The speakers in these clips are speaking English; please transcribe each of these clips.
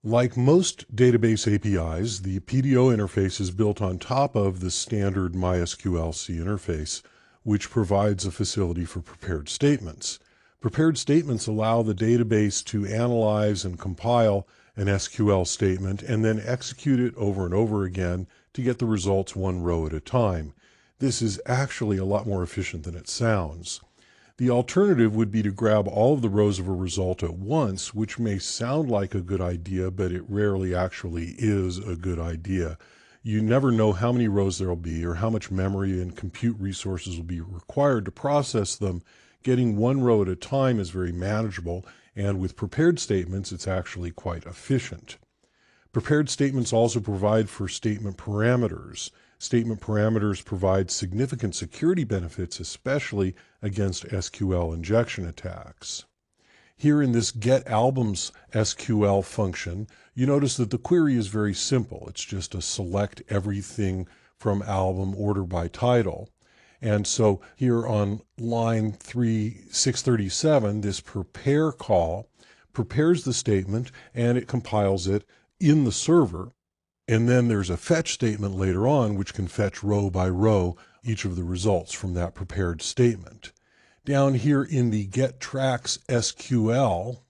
Like most database APIs, the PDO interface is built on top of the standard MySQL-C interface, which provides a facility for prepared statements. Prepared statements allow the database to analyze and compile an SQL statement and then execute it over and over again to get the results one row at a time. This is actually a lot more efficient than it sounds. The alternative would be to grab all of the rows of a result at once, which may sound like a good idea, but it rarely actually is a good idea. You never know how many rows there will be or how much memory and compute resources will be required to process them. Getting one row at a time is very manageable, and with prepared statements, it's actually quite efficient. Prepared statements also provide for statement parameters. Statement parameters provide significant security benefits, especially against SQL injection attacks. Here in this getAlbums SQL function, you notice that the query is very simple. It's just a select everything from album order by title. And so here on line 637, this prepare call prepares the statement and it compiles it in the server. And then there's a fetch statement later on, which can fetch row by row each of the results from that prepared statement. Down here in the getTracks SQL,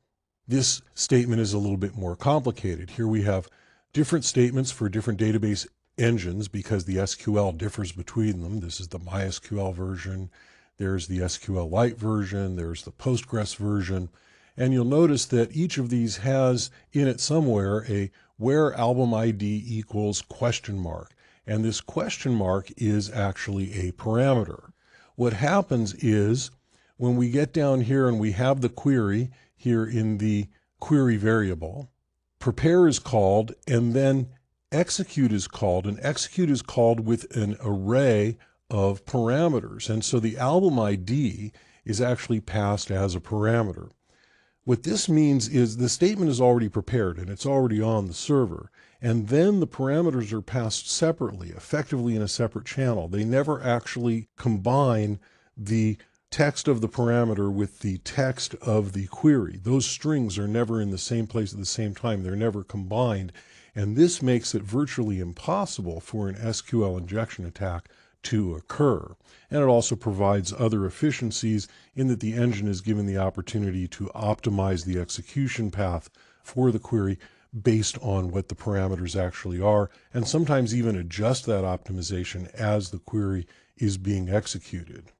this statement is a little bit more complicated. Here we have different statements for different database engines because the SQL differs between them. This is the MySQL version. There's the SQLite version. There's the Postgres version. And you'll notice that each of these has in it somewhere a where album ID equals question mark. And this question mark is actually a parameter. What happens is when we get down here and we have the query here in the query variable, prepare is called and then execute is called, and execute is called with an array of parameters. And so the album ID is actually passed as a parameter. What this means is the statement is already prepared and it's already on the server. And then the parameters are passed separately, effectively in a separate channel. They never actually combine the text of the parameter with the text of the query. Those strings are never in the same place at the same time. They're never combined. And this makes it virtually impossible for an SQL injection attack to occur. And it also provides other efficiencies in that the engine is given the opportunity to optimize the execution path for the query based on what the parameters actually are, and sometimes even adjust that optimization as the query is being executed.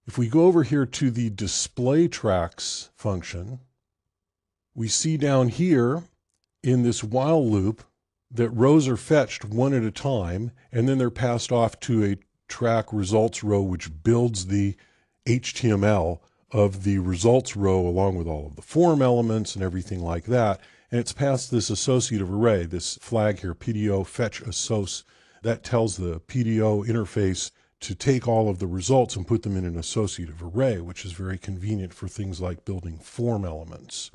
If we go over here to the display tracks function, we see down here in this while loop that rows are fetched one at a time, and then they're passed off to a track results row, which builds the HTML of the results row along with all of the form elements and everything like that. And it's passed this associative array, this flag here, PDO fetch assoc, that tells the PDO interface to take all of the results and put them in an associative array, which is very convenient for things like building form elements.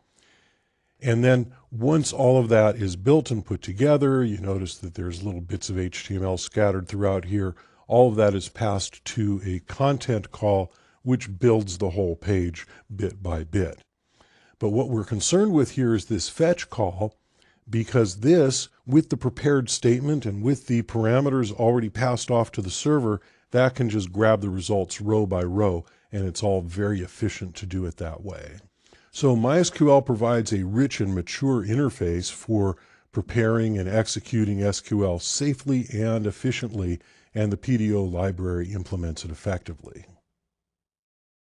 And then once all of that is built and put together, you notice that there's little bits of HTML scattered throughout here. All of that is passed to a content call, which builds the whole page bit by bit. But what we're concerned with here is this fetch call, because this, with the prepared statement and with the parameters already passed off to the server, that can just grab the results row by row, and it's all very efficient to do it that way. So MySQL provides a rich and mature interface for preparing and executing SQL safely and efficiently, and the PDO library implements it effectively.